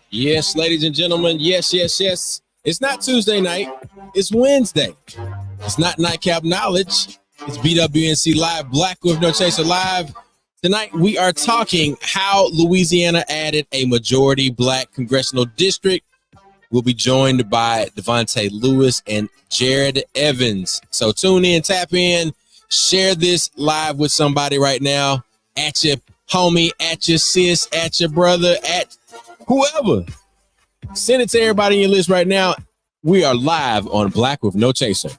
Yes, ladies and gentlemen. Yes, yes, yes. It's not Tuesday night. It's Wednesday. It's not Nightcap Knowledge. It's BWNC Live, Black with No Chaser Live. Tonight, we are talking how Louisiana added a majority Black congressional district. We'll be joined by Devontae Lewis and Jared Evans. So tune in, tap in, share this live with somebody right now. At your homie, at your sis, at your brother, at whoever. Send it to everybody in your list right now. We are live on Black with No Chaser.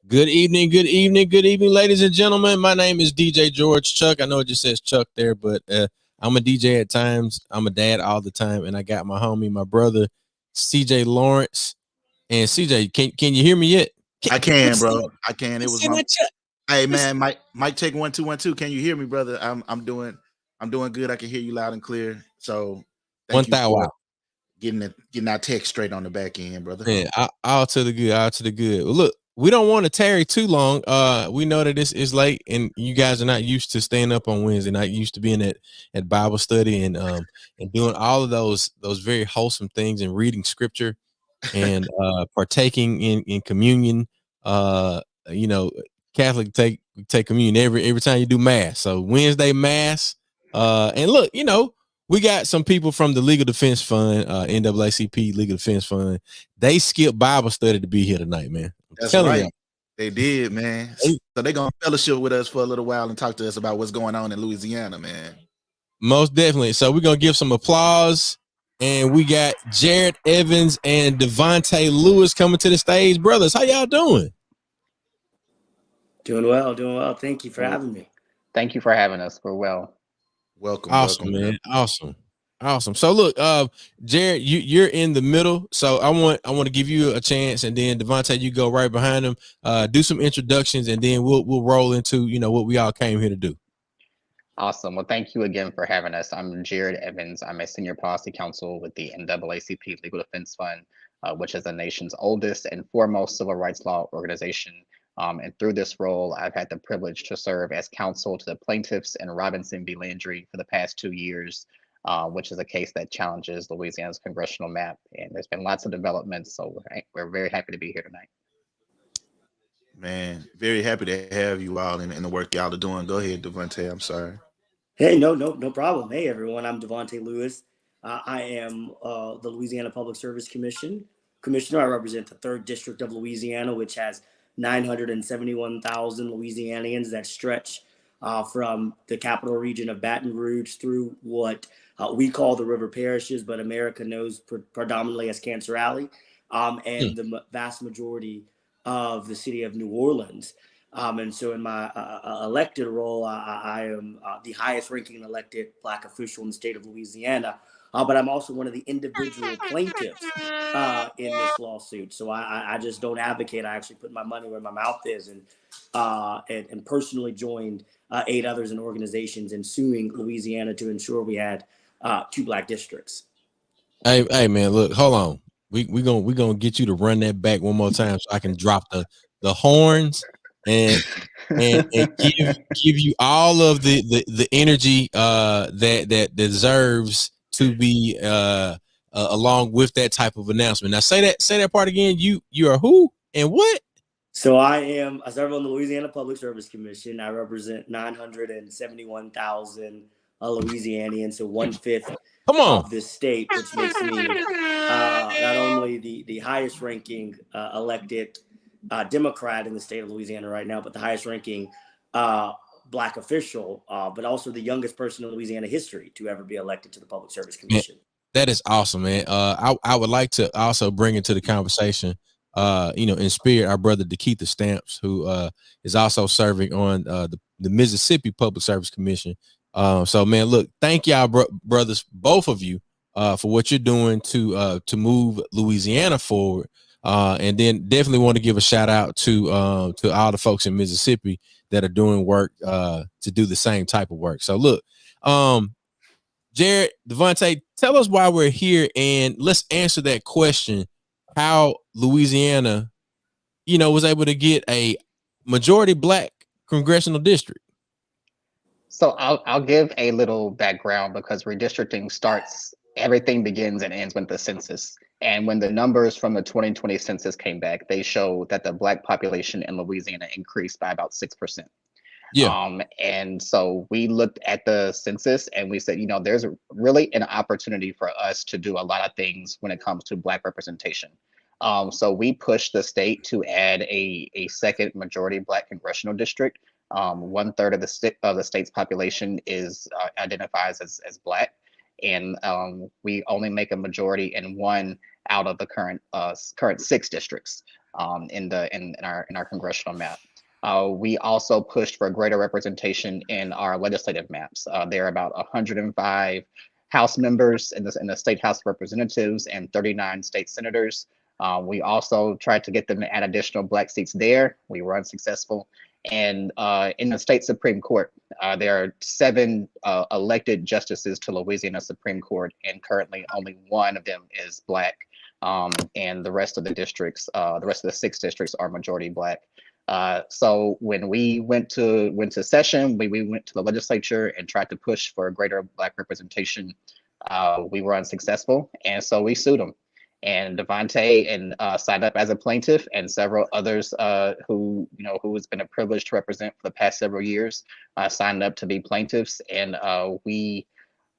Good evening, good evening, good evening, ladies and gentlemen. My name is DJ George Chuck. I know it just says Chuck there, but I'm a DJ at times. I'm a dad all the time, and I got my homie, my brother, CJ Lawrence. And CJ, can you hear me yet? I can, bro. I can. It was my. Hey man, Mike, take 1 2 1 2. Can you hear me, brother? I'm doing good. I can hear you loud and clear. So thank you for getting our text straight on the back end, brother. Yeah, all to the good, all to the good. Well, look, we don't want to tarry too long. We know that this is late, and you guys are not used to staying up on Wednesday, not used to being at Bible study and doing all of those very wholesome things and reading scripture and partaking in communion. You know, Catholic take communion every time you do mass. So Wednesday mass. And look, you know, we got some people from the Legal Defense Fund, NAACP Legal Defense Fund. They skipped Bible study to be here tonight, man. That's right. They did, man. So they're gonna fellowship with us for a little while and talk to us about what's going on in Louisiana, man. Most definitely. So we're gonna give some applause. And we got Jared Evans and Devontae Lewis coming to the stage. Brothers, how y'all doing? Doing well. Thank you for having me. Thank you for having us. We're well. Welcome. Awesome, man. Awesome. So look, Jared, you're in the middle. So I want to give you a chance, and then Devontae, you go right behind him. Do some introductions, and then we'll roll into what we all came here to do. Awesome. Well, thank you again for having us. I'm Jared Evans. I'm a senior policy counsel with the NAACP Legal Defense Fund, which is the nation's oldest and foremost civil rights law organization. And through this role, I've had the privilege to serve as counsel to the plaintiffs in Robinson v. Landry for the past 2 years, which is a case that challenges Louisiana's congressional map. And there's been lots of developments, so we're very happy to be here tonight. Man, very happy to have you all in the work y'all are doing. Go ahead, Devontae. I'm sorry. Hey, no problem. Hey, everyone. I'm Devontae Lewis. I am the Louisiana Public Service Commissioner. I represent the 3rd District of Louisiana, which has 971,000 Louisianians that stretch from the capital region of Baton Rouge through what we call the river parishes, but America knows predominantly as Cancer Alley, and the vast majority of the city of New Orleans. And so in my elected role, I am the highest ranking elected Black official in the state of Louisiana. But I'm also one of the individual plaintiffs in this lawsuit. So I just don't advocate. I actually put my money where my mouth is, and personally joined 8 others in organizations in suing Louisiana to ensure we had 2 Black districts. Hey man, look, hold on. We gonna get you to run that back one more time so I can drop the horns and give you all of the energy that deserves to be along with that type of announcement. Now say that part again. You are who and what? So I serve on the Louisiana Public Service Commission. I represent 971,000 Louisianians, so 1/5 Come on. of this state, which makes me not only the highest ranking elected Democrat in the state of Louisiana right now, but the highest ranking Black official, but also the youngest person in Louisiana history to ever be elected to the Public Service Commission. That is awesome, man. I would like to also bring into the conversation, in spirit, our brother DeKeitha Stamps, who is also serving on the Mississippi Public Service Commission. So, man, look, thank y'all, brothers, both of you, for what you're doing to move Louisiana forward. And then definitely want to give a shout out to all the folks in Mississippi that are doing work to do the same type of work. So, look, Jared, Devontae, tell us why we're here, and let's answer that question: how Louisiana, was able to get a majority Black congressional district. So I'll give a little background, because redistricting everything begins and ends with the census. And when the numbers from the 2020 census came back, they showed that the Black population in Louisiana increased by about 6%. Yeah. And so we looked at the census and we said, there's really an opportunity for us to do a lot of things when it comes to Black representation. So we pushed the state to add a second majority Black congressional district. 1/3 of the state's population identifies as Black, and we only make a majority in 1 out of the current 6 districts in our congressional map. We also pushed for greater representation in our legislative maps. There are about 105 House members in the State House of Representatives and 39 state senators. We also tried to get them to add additional Black seats there. We were unsuccessful. And in the state Supreme Court, there are 7 elected justices to Louisiana Supreme Court, and currently only 1 of them is Black. And the rest of the districts, the rest of the 6 districts are majority Black. So when we went to session, we went to the legislature and tried to push for greater Black representation. We were unsuccessful, and so we sued them. And Devontae signed up as a plaintiff, and several others who has been a privilege to represent for the past several years signed up to be plaintiffs, and we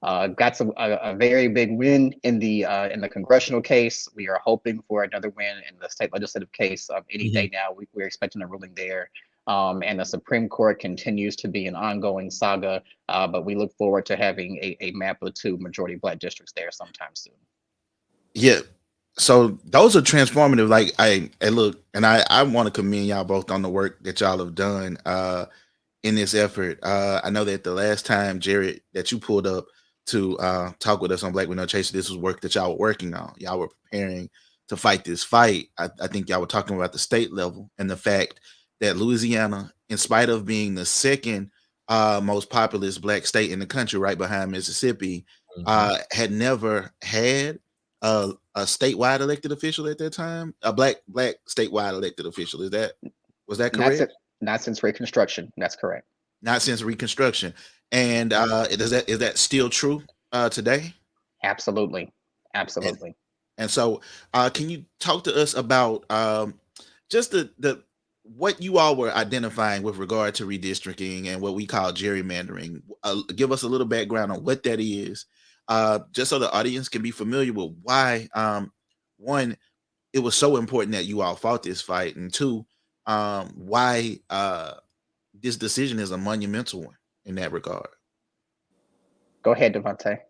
got a very big win in the congressional case. We are hoping for another win in the state legislative case any day now. We're expecting a ruling there. And the Supreme Court continues to be an ongoing saga, but we look forward to having a map of 2 majority Black districts there sometime soon. Yeah. So those are transformative. Like I look, and I want to commend y'all both on the work that y'all have done in this effort. I know that the last time, Jared, that you pulled up to talk with us on Black with No Chaser, this was work that y'all were working on. Y'all were preparing to fight this fight. I think y'all were talking about the state level and the fact that Louisiana, in spite of being the second most populous Black state in the country, right behind Mississippi, had never had a statewide elected official at that time, a black statewide elected official. Was that correct? Not since Reconstruction. That's correct. Not since Reconstruction. And is that still true today? Absolutely. And so can you talk to us about just the what you all were identifying with regard to redistricting and what we call gerrymandering? Give us a little background on what that is, just so the audience can be familiar with why, 1, it was so important that you all fought this fight, and 2, why this decision is a monumental one in that regard. Go ahead, Devontae.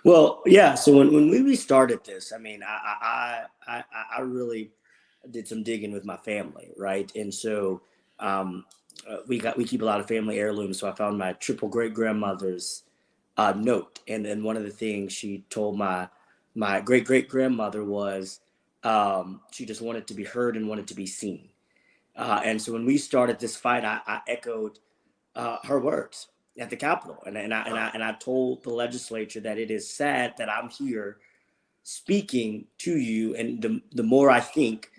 Well, yeah. So when we restarted this, I mean, I really did some digging with my family, right? And so we keep a lot of family heirlooms. So I found my triple great grandmother's note, and then one of the things she told my great great grandmother was she just wanted to be heard and wanted to be seen. And so when we started this fight, I echoed her words at the Capitol, and I told the legislature that it is sad that I'm here speaking to you, and the more I think,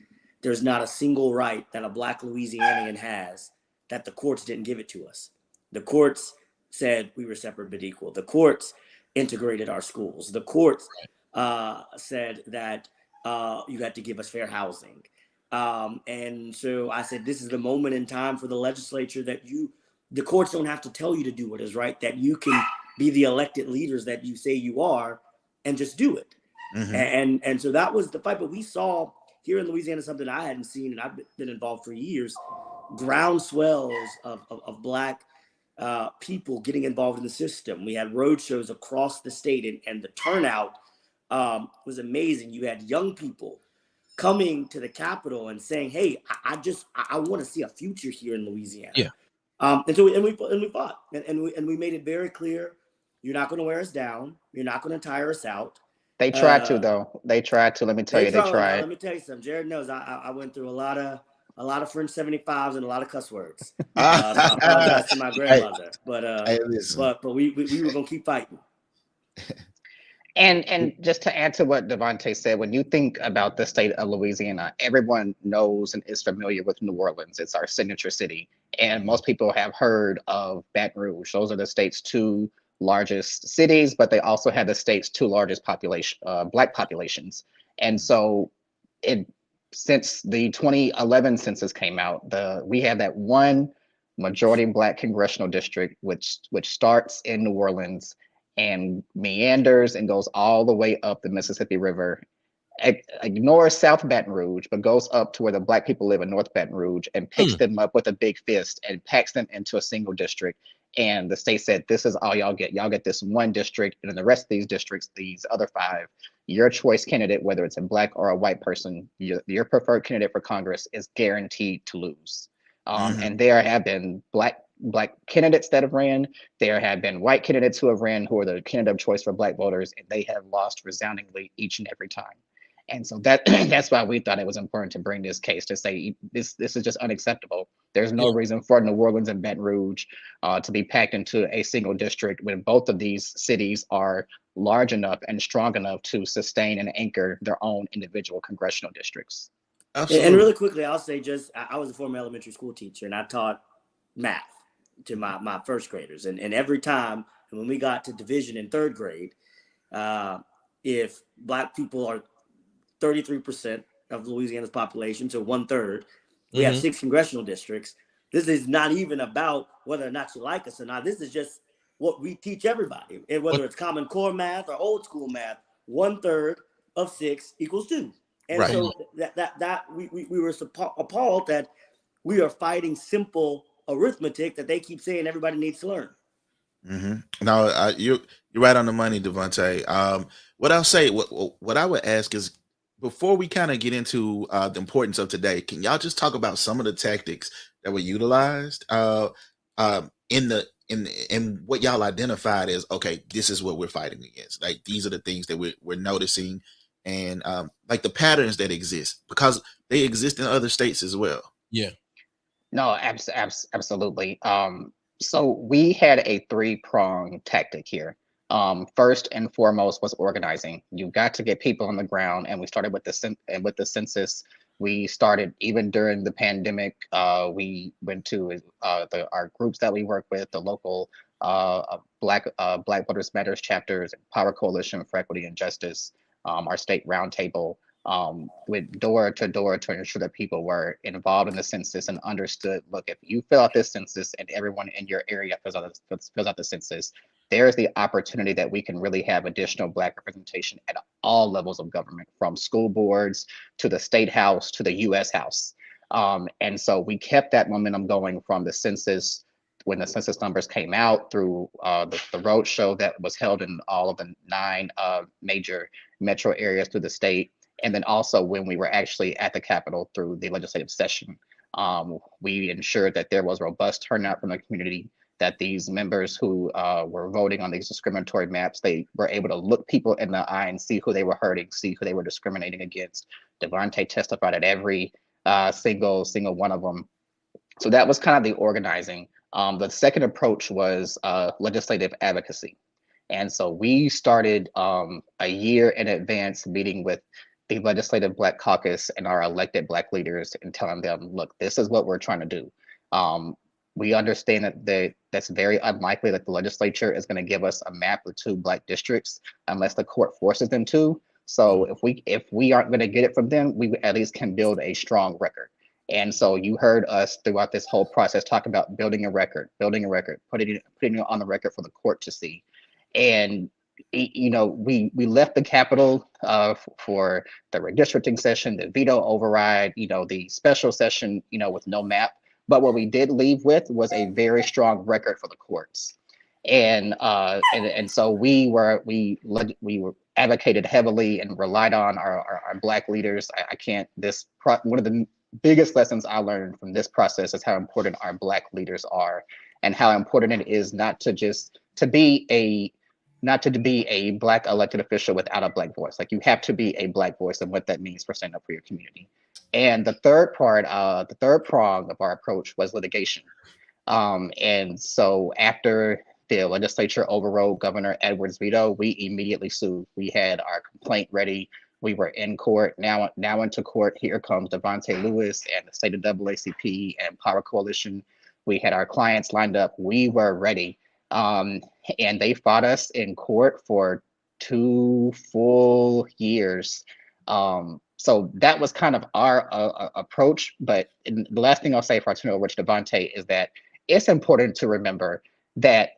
there's not a single right that a Black Louisianian has that the courts didn't give it to us. The courts said we were separate but equal. The courts integrated our schools. The courts said that you had to give us fair housing. And so I said, this is the moment in time for the legislature that the courts don't have to tell you to do what is right, that you can be the elected leaders that you say you are and just do it. And so that was the fight. But we saw here in Louisiana something I hadn't seen, and I've been involved for years, groundswells of Black people getting involved in the system. We had road shows across the state, and the turnout was amazing. You had young people coming to the Capitol and saying, "Hey, I want to see a future here in Louisiana." Yeah. And so we fought, and we made it very clear: you're not going to wear us down. You're not going to tire us out. They tried to, though. They tried to. Let me tell you, they tried. Let me tell you something. Jared knows I went through a lot of French 75s and a lot of cuss words. I apologize to my grandmother, but we were gonna keep fighting. And just to add to what Devontae said, when you think about the state of Louisiana, everyone knows and is familiar with New Orleans. It's our signature city, and most people have heard of Baton Rouge. Those are the state's two largest cities, but they also have the state's two largest Black populations. And so since the 2011 census came out, we have that one majority Black congressional district, which starts in New Orleans and meanders and goes all the way up the Mississippi River, ignores South Baton Rouge, but goes up to where the Black people live in North Baton Rouge and picks them up with a big fist and packs them into a single district. And the state said, this is all y'all get. Y'all get this one district, and in the rest of these districts, these other 5, your choice candidate, whether it's a Black or a white person, your preferred candidate for Congress is guaranteed to lose. And there have been Black candidates that have ran. There have been white candidates who have ran, who are the candidate of choice for Black voters, and they have lost resoundingly each and every time. And so that's why we thought it was important to bring this case to say this is just unacceptable. There's no reason for New Orleans and Baton Rouge to be packed into a single district when both of these cities are large enough and strong enough to sustain and anchor their own individual congressional districts. Absolutely. And really quickly, I'll say I was a former elementary school teacher, and I taught math to my first graders. And every time when we got to division in 3rd grade, if Black people are 33% of Louisiana's population, so 1/3. We have 6 congressional districts. This is not even about whether or not you like us or not. This is just what we teach everybody. And whether it's Common Core math or old school math, 1/3 of 6 equals 2. And so that we were appalled that we are fighting simple arithmetic that they keep saying everybody needs to learn. No, you're right on the money, Devontae. What I'll say, what I would ask is, before we kind of get into the importance of today, can y'all just talk about some of the tactics that were utilized in what y'all identified as, okay, this is what we're fighting against. Like, these are the things that we're noticing, and like the patterns that exist, because they exist in other states as well. Yeah. No, absolutely. So we had a 3-pronged tactic here. First and foremost was organizing. You got to get people on the ground, and we started with the census. We started even during the pandemic. We went to our groups that we work with, the local Black Voters Matters chapters, Power Coalition for Equity and Justice, our state roundtable. Went door to door to ensure that people were involved in the census and understood, look, if you fill out this census and everyone in your area fills out the census, there's the opportunity that we can really have additional Black representation at all levels of government, from school boards to the state house to the U.S. House. And so we kept that momentum going from the census, when the census numbers came out, through the road show that was held in all of the 9 major metro areas through the state. And then also when we were actually at the Capitol through the legislative session. We ensured that there was robust turnout from the community, that these members who were voting on these discriminatory maps, they were able to look people in the eye and see who they were hurting, see who they were discriminating against. Devontae testified at every single one of them. So that was kind of the organizing. The second approach was legislative advocacy. And so we started a year in advance meeting with the Legislative Black Caucus and our elected Black leaders and telling them, look, this is what we're trying to do. We understand that that's very unlikely that the legislature is going to give us a map of 2 Black districts unless the court forces them to. So if we aren't going to get it from them, we at least can build a strong record. And so you heard us throughout this whole process talk about building a record, putting it on the record for the court to see. And we left the Capitol for the redistricting session, the veto override, the special session, with no map. But what we did leave with was a very strong record for the courts. And so we advocated heavily and relied on our Black leaders. One of the biggest lessons I learned from this process is how important our Black leaders are, and how important it is not to be a Black elected official without a Black voice. Like, you have to be a Black voice, and what that means for standing up for your community. And the third prong of our approach was litigation. And so after the legislature overrode Governor Edwards' veto, we immediately sued. We had our complaint ready. We were in court. Now into court. Here comes Devontae Lewis and the state of NAACP and Power Coalition. We had our clients lined up. We were ready. And they fought us in court for 2 full years. So that was kind of our approach. But the last thing I'll say for I turn over to Devontae is that it's important to remember that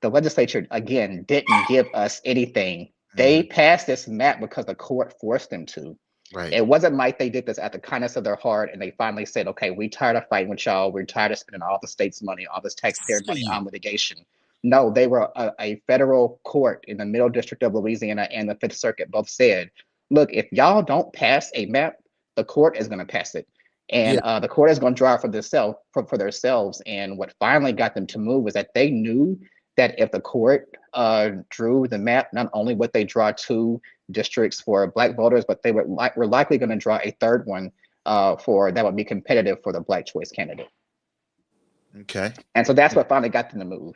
the legislature, again, didn't give us anything. They passed this map because the court forced them to. Right. It wasn't like they did this at the kindness of their heart and they finally said, okay, we're tired of fighting with y'all. We're tired of spending all the state's money, all this taxpayer money on litigation. No, they were a federal court in the Middle District of Louisiana and the Fifth Circuit both said, look, if y'all don't pass a map, the court is going to pass it. And the court is going to draw for themselves. And what finally got them to move was that they knew that if the court drew the map, not only would they draw 2 districts for Black voters, but they were likely going to draw a third one that would be competitive for the Black choice candidate. Okay. And so that's what finally got them to move.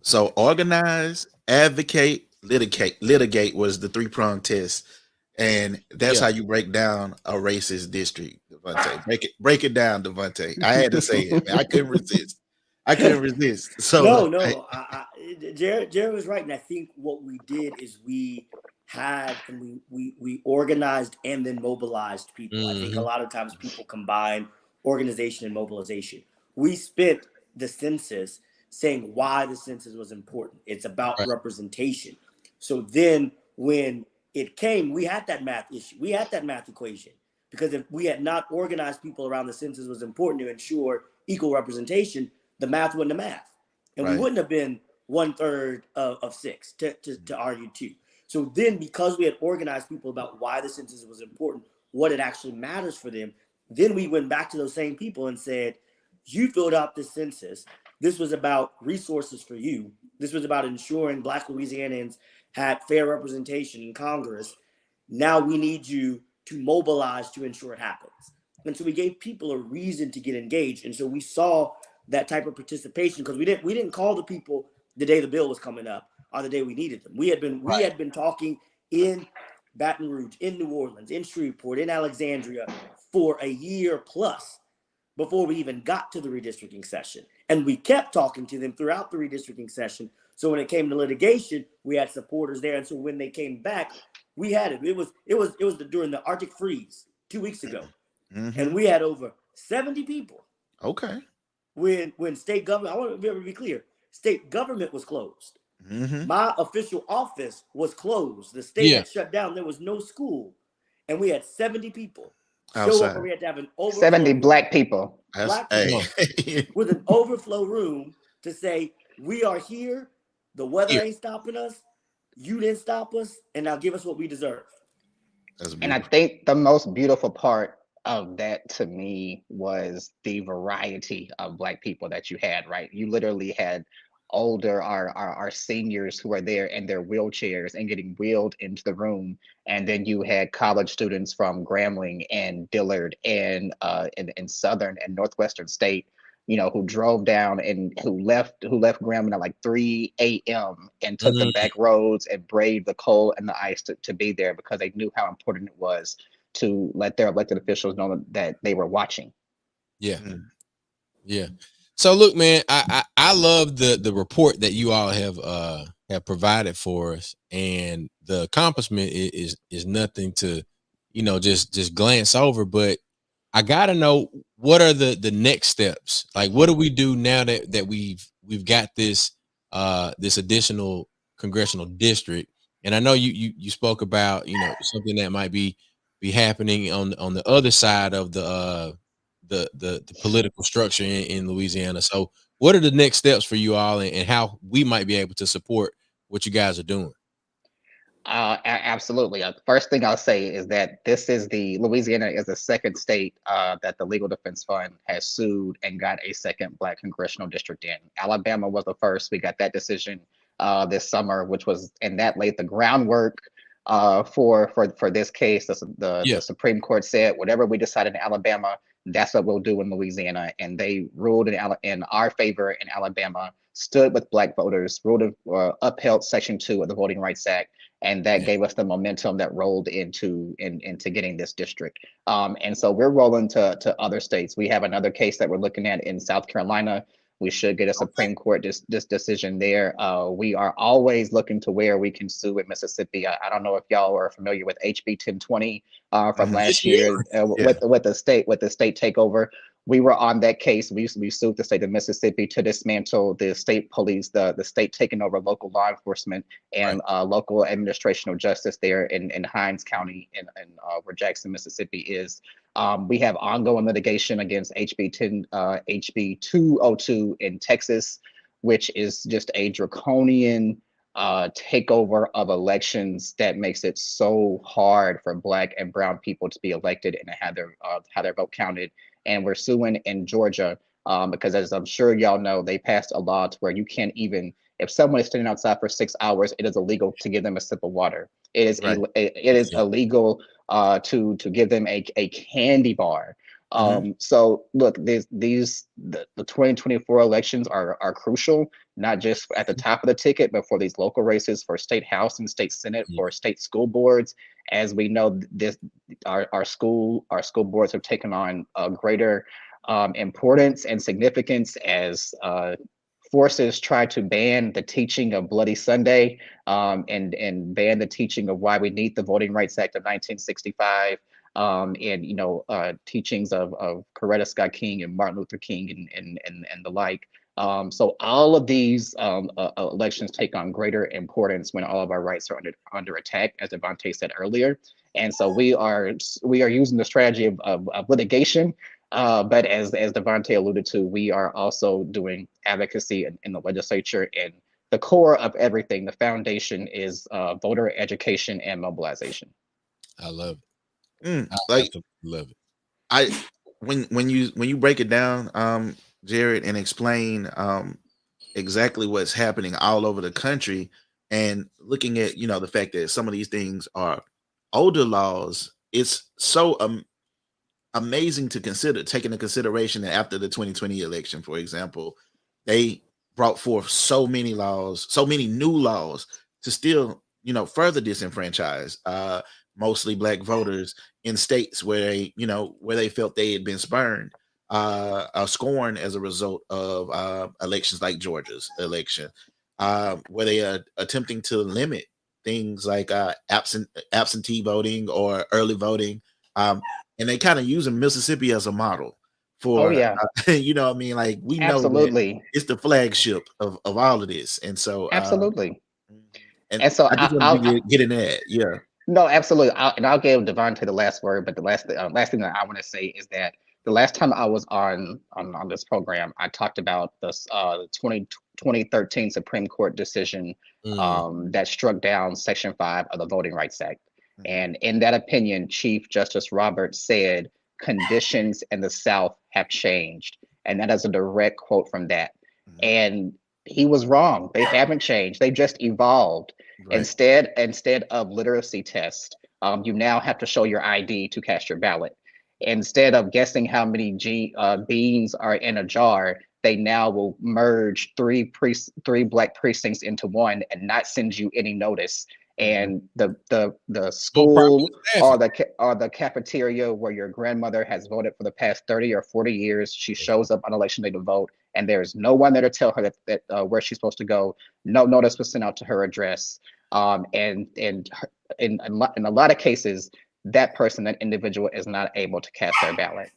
So organize, advocate, litigate was the 3-prong test. And that's how you break down a racist district, Devontae. Break it down, Devontae. I had to say it, man. I couldn't resist. So Jared was right. And I think what we did is we organized and then mobilized people. I think a lot of times people combine organization and mobilization. We spent the census saying why the census was important. It's about representation. So then when it came, we had that math issue. We had that math equation, because if we had not organized people around the census was important to ensure equal representation, the math wouldn't have math. And we wouldn't have been 1/3 of 6 to argue 2. So then, because we had organized people about why the census was important, what it actually matters for them, then we went back to those same people and said, you filled out this census. This was about resources for you. This was about ensuring Black Louisianans had fair representation in Congress. Now we need you to mobilize to ensure it happens. And so we gave people a reason to get engaged. And so we saw that type of participation, because we didn't call the people the day the bill was coming up or the day we needed them. We had been talking in Baton Rouge, in New Orleans, in Shreveport, in Alexandria for a year plus before we even got to the redistricting session. And we kept talking to them throughout the redistricting session. So when it came to litigation, we had supporters there. And so when they came back, we had it. It was during the Arctic freeze 2 weeks ago. And we had over 70 people. Okay. When state government, I want to be clear, state government was closed. My official office was closed. The state had shut down. There was no school. And we had 70 people show up, and we had to have an overflow 70 Black people. With an overflow room to say, we are here. The weather ain't stopping us. You didn't stop us. And now give us what we deserve. And I think the most beautiful part of that to me was the variety of Black people that you had, right? You literally had our seniors who are there in their wheelchairs and getting wheeled into the room. And then you had college students from Grambling and Dillard and Southern and Northwestern State, who drove down and who left Grambling at like 3 a.m. and took the back roads and braved the cold and the ice to be there, because they knew how important it was to let their elected officials know that they were watching. Yeah. So look, man, I love the report that you all have provided for us, and the accomplishment is nothing to, just glance over. But I gotta know, what are the next steps? Like, what do we do now that we've got this this additional congressional district. And I know you spoke about, you know, something that might be happening on the other side of the political structure in Louisiana. So what are the next steps for you all, and how we might be able to support what you guys are doing? Absolutely. First thing I'll say is that Louisiana is the second state that the Legal Defense Fund has sued and got a second Black congressional district in. Alabama was the first. We got that decision this summer, and that laid the groundwork for this case. The Supreme Court said whatever we decide in Alabama, that's what we'll do in Louisiana, and they ruled in our favor in Alabama, stood with Black voters, upheld Section 2 of the Voting Rights Act. And that gave us the momentum that rolled into getting this district. And so we're rolling to other states. We have another case that we're looking at in South Carolina. We should get a Supreme Court decision there. We are always looking to where we can sue in Mississippi. I don't know if y'all are familiar with HB 1020 from last year with the state takeover. We were on that case. We sued the state of Mississippi to dismantle the state police, the state taking over local law enforcement and local administration of justice there in Hinds County and where Jackson, Mississippi is. We have ongoing litigation against HB 202 in Texas, which is just a draconian takeover of elections that makes it so hard for Black and brown people to be elected and to have their vote counted. And we're suing in Georgia because, as I'm sure y'all know, they passed a law to where you can't even, if someone is standing outside for 6 hours, it is illegal to give them a sip of water. It is illegal to give them a candy bar. So look, the 2024 elections are crucial, not just at the top of the ticket, but for these local races for state house and state senate, for state school boards. As we know, our school boards have taken on greater importance and significance as forces try to ban the teaching of Bloody Sunday and ban the teaching of why we need the Voting Rights Act of 1965. And teachings of Coretta Scott King and Martin Luther King and the like. So all of these elections take on greater importance when all of our rights are under attack, as Devontae said earlier. And so we are using the strategy of litigation, but as Devontae alluded to, we are also doing advocacy in the legislature. And the core of everything, the foundation, is voter education and mobilization. I love it. Like, love it. When you break it down, Jared, and explain exactly what's happening all over the country, and looking at the fact that some of these things are older laws, it's so amazing to consider, taking into consideration that after the 2020 election, for example, they brought forth so many laws, so many new laws to still further disenfranchise mostly Black voters in states where they felt they had been scorned as a result of elections like Georgia's election, where they are attempting to limit things like absentee voting or early voting, and they kind of using Mississippi as a model for what I mean, like, we know that it's the flagship of all of this, and so absolutely. And so I just want to get in that. No, absolutely. I'll give Devontae the last word, but the last thing that I want to say is that the last time I was on this program, I talked about this 2013 Supreme Court decision that struck down Section 5 of the Voting Rights Act. And in that opinion, Chief Justice Roberts said, conditions in the South have changed. And that is a direct quote from that. And he was wrong. They haven't changed. They just evolved. Right. Instead of literacy tests, you now have to show your ID to cast your ballot. Instead of guessing how many beans are in a jar, they now will merge three Black precincts into one and not send you any notice. And the school or the cafeteria where your grandmother has voted for the past 30 or 40 years, she shows up on election day to vote, and there's no one there to tell her that where she's supposed to go. No notice was sent out to her address. And in a lot of cases, that individual is not able to cast their ballot.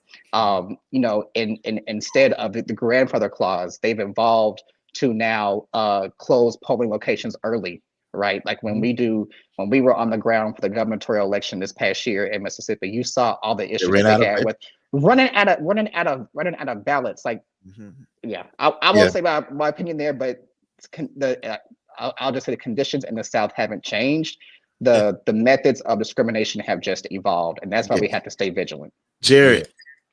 Instead of the grandfather clause, they've evolved to now close polling locations early right? Like when we were on the ground for the gubernatorial election this past year in Mississippi, you saw all the issues that they had with running out of ballots. Like, yeah, I won't say my opinion there, but I'll just say the conditions in the South haven't changed. The methods of discrimination have just evolved, and that's why we have to stay vigilant. Jared,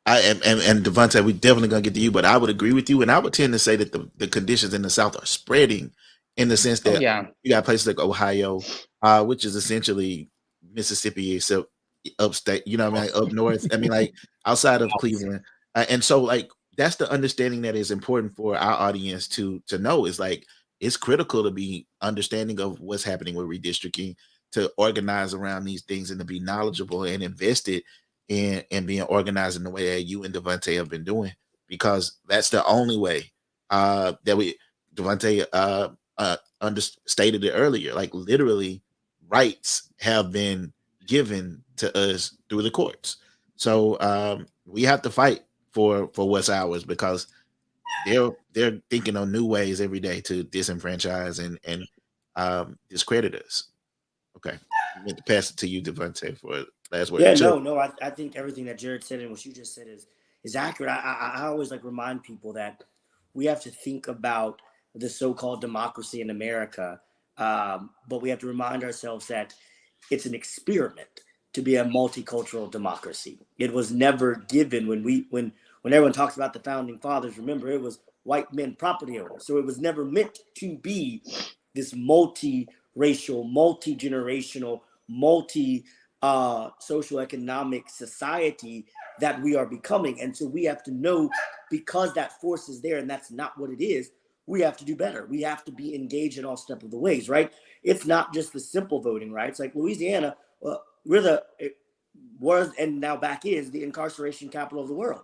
I am and Devontae, we definitely gonna get to you, but I would agree with you, and I would tend to say that the conditions in the South are spreading in the sense that you got places like Ohio, which is essentially Mississippi, except upstate, you know what I mean, like up north. I mean, like outside of Cleveland, and so like that's the understanding that is important for our audience to know is like it's critical to be understanding of what's happening with redistricting, to organize around these things, and to be knowledgeable and invested in being organized in the way that you and Devontae have been doing, because that's the only way that Devontae understated it earlier. Like literally, rights have been given to us through the courts. So we have to fight for what's ours, because they're thinking of new ways every day to disenfranchise and discredit us. Okay, I'm going to pass it to you, Devontae, for last word. Yeah, no, I think everything that Jared said and what you just said is accurate. I always like remind people that we have to think about the so-called democracy in America, but we have to remind ourselves that it's an experiment to be a multicultural democracy. It was never given when everyone talks about the founding fathers. Remember, it was white men property owners, so it was never meant to be this multi-racial, multi-generational, social economic society that we are becoming. And so we have to know, because that force is there and that's not what it is, we have to do better. We have to be engaged in all steps of the ways, right? It's not just the simple voting rights. Like Louisiana, was and now back is the incarceration capital of the world.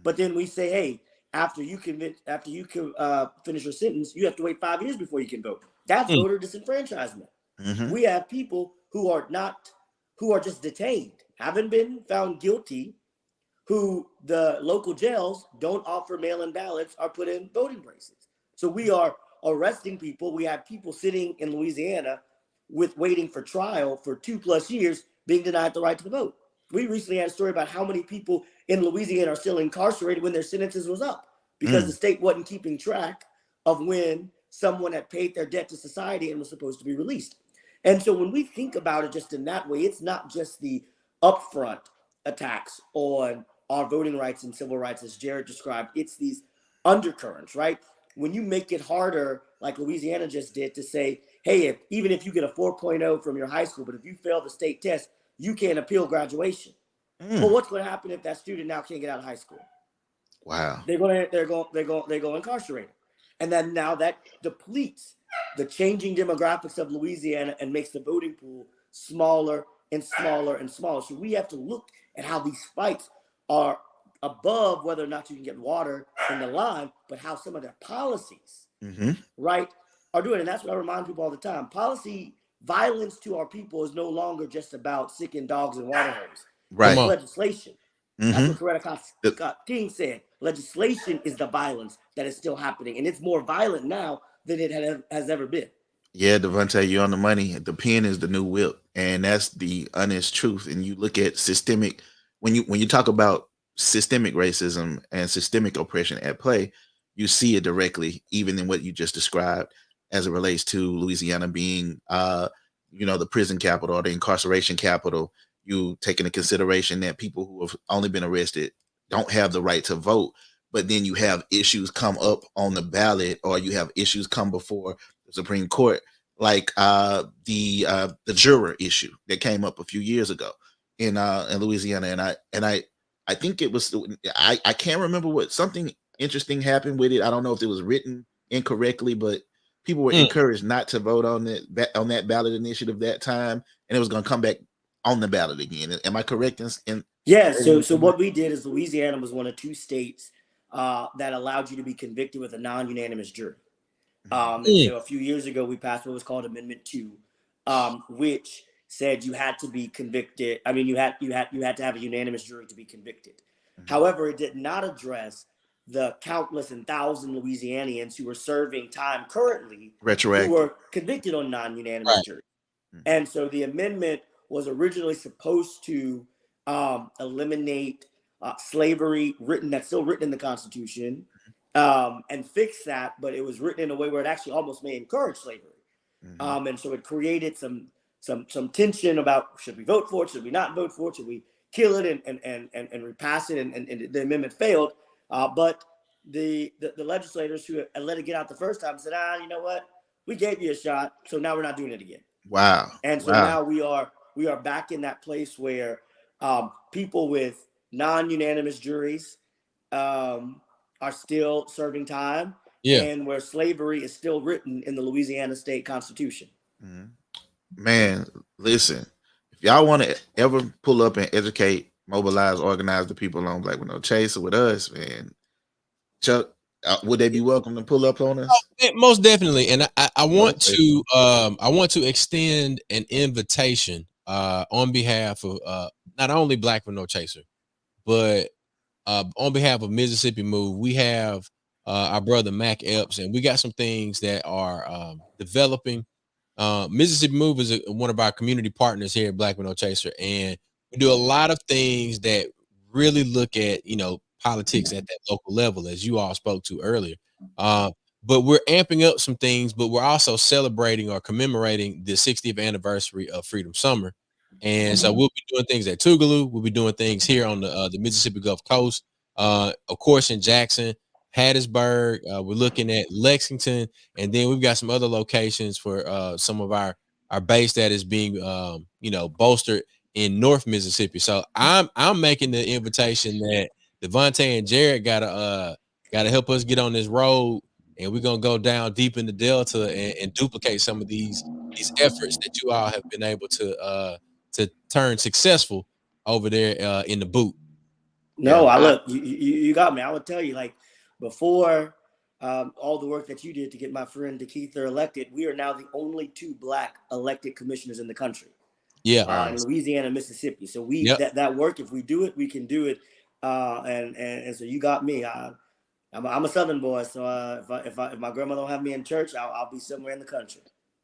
But then we say, hey, after you finish your sentence, you have to wait 5 years before you can vote. That's voter disenfranchisement. We have people who are just detained, haven't been found guilty, who the local jails don't offer mail-in ballots or put in voting bracelets. So we are arresting people. We have people sitting in Louisiana waiting for trial for 2+ years, being denied the right to vote. We recently had a story about how many people in Louisiana are still incarcerated when their sentences was up, because the state wasn't keeping track of when someone had paid their debt to society and was supposed to be released. And so when we think about it just in that way, it's not just the upfront attacks on our voting rights and civil rights, as Jared described. It's these undercurrents, right? When you make it harder, like Louisiana just did, to say, hey, even if you get a 4.0 from your high school, but if you fail the state test, you can't appeal graduation. Well, what's going to happen if that student now can't get out of high school? Wow. They're going incarcerated. And then now that depletes the changing demographics of Louisiana and makes the voting pool smaller and smaller and smaller. So we have to look at how these fights are above whether or not you can get water in the line, but how some of their policies, right, are doing. And that's what I remind people all the time. Policy violence to our people is no longer just about sicking dogs and water holes. Right. It's legislation. That's what Coretta King said. Legislation is the violence that is still happening. And it's more violent now than it has ever been. Yeah, Devontae, you're on the money. The pen is the new whip. And that's the honest truth. And you look at systemic, when you talk about systemic racism and systemic oppression at play, you see it directly, even in what you just described, as it relates to Louisiana being, the prison capital or the incarceration capital. You take into consideration that people who have only been arrested don't have the right to vote, but then you have issues come up on the ballot, or you have issues come before the Supreme Court, like the juror issue that came up a few years ago in Louisiana, and I think it was I can't remember what, something interesting happened with it. I don't know if it was written incorrectly, but people were encouraged not to vote on that ballot initiative that time, and it was going to come back on the ballot again. Am I correct? Yeah. So what we did is Louisiana was one of 2 states that allowed you to be convicted with a non-unanimous jury. And so a few years ago, we passed what was called Amendment 2, which said you had to be convicted. I mean, you had to have a unanimous jury to be convicted. However, it did not address the countless and thousand Louisianians who are serving time currently retroactive, who were convicted on non-unanimous juries. And so the amendment was originally supposed to eliminate slavery that's still written in the Constitution, and fix that, but it was written in a way where it actually almost may encourage slavery. And so it created some tension about, should we vote for it? Should we not vote for it? Should we kill it and repass it? And the amendment failed. But the legislators who let it get out the first time said, you know what? We gave you a shot, so now we're not doing it again. Wow. And so now we are back in that place where people with non-unanimous juries are still serving time, and where slavery is still written in the Louisiana state constitution. Man, listen, if y'all want to ever pull up and educate, mobilize, organize the people on Black with No Chaser with us, man, Chuck, would they be welcome to pull up on us? Oh, most definitely. And I want to extend an invitation on behalf of not only Black with No Chaser, but on behalf of Mississippi Move. We have our brother Mac Epps, and we got some things that are developing. Mississippi Move is one of our community partners here at Black with No Chaser, and we do a lot of things that really look at, politics at that local level, as you all spoke to earlier. But we're amping up some things, but we're also celebrating or commemorating the 60th anniversary of Freedom Summer. And so we'll be doing things at Tougaloo. We'll be doing things here on the Mississippi Gulf Coast, of course, in Jackson, Hattiesburg. We're looking at Lexington, and then we've got some other locations for some of our base that is being, bolstered in North Mississippi. So I'm making the invitation that Devontae and Jared gotta help us get on this road, and we're gonna go down deep in the Delta and duplicate some of these efforts that you all have been able to turn successful over there in the boot. No, look, you got me. I would tell you, like, before all the work that you did to get my friend DeKeither elected, we are now the only 2 Black elected commissioners in the country. Yeah, in Louisiana, Mississippi. So that work, if we do it, we can do it. And so you got me. I'm a Southern boy, so if my grandma don't have me in church, I'll be somewhere in the country.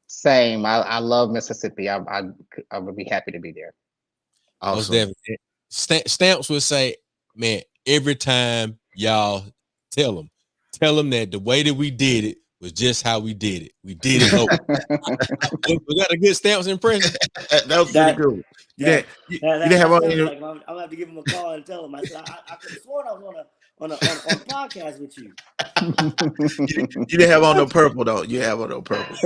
Same. I love Mississippi. I would be happy to be there. Awesome. Stamps would say, man, every time y'all tell them that the way that we did it was just how we did it. We did it. We got a good Stamps impression. That was pretty good. You didn't have all. I'm gonna have to give him a call and tell him. I said I could have sworn I was on a podcast with you. You didn't have on no purple though. You have on no purple.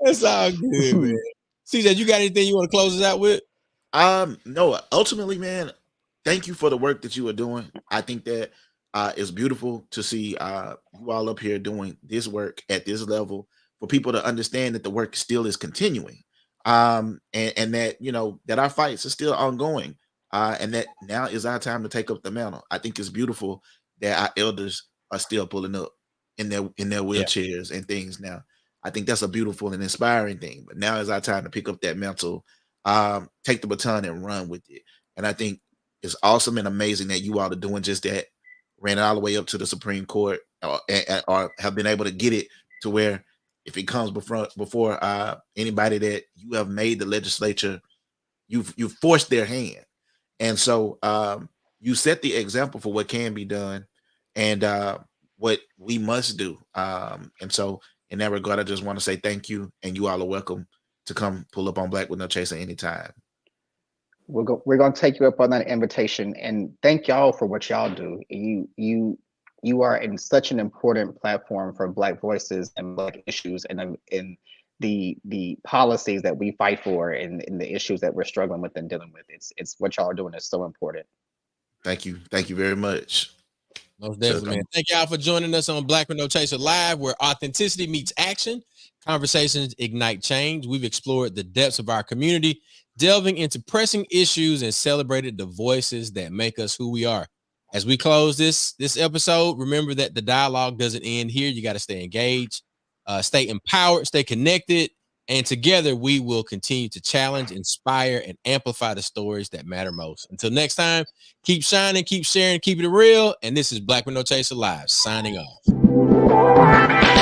That's all good, man. CJ, you got anything you want to close us out with? No. Ultimately, man, thank you for the work that you are doing. I think that it's beautiful to see you all up here doing this work at this level, for people to understand that the work still is continuing, and that that our fights are still ongoing, and that now is our time to take up the mantle. I think it's beautiful that our elders are still pulling up in their wheelchairs and things now. I think that's a beautiful and inspiring thing. But now is our time to pick up that mantle, take the baton and run with it. And I think it's awesome and amazing that you all are doing just that. Ran it all the way up to the Supreme Court, or have been able to get it to where if it comes before anybody that you have made the legislature, you've forced their hand. And so you set the example for what can be done and what we must do. And so in that regard, I just want to say thank you, and you all are welcome to come pull up on Black with No Chaser anytime. We're going to take you up on that invitation, and thank y'all for what y'all do. You are in such an important platform for Black voices and Black issues, and in the policies that we fight for, and the issues that we're struggling with and dealing with. It's what y'all are doing is so important. Thank you very much. Most definitely, man. Thank y'all for joining us on Black with No Chaser Live, where authenticity meets action. Conversations ignite change. We've explored the depths of our community, delving into pressing issues and celebrated the voices that make us who we are. As we close this episode, remember that the dialogue doesn't end here. You got to stay engaged, stay empowered, stay connected, And together we will continue to challenge, inspire, and amplify the stories that matter most. Until next time, keep shining, keep sharing, keep it real. And this is Black with No Chaser Live signing off.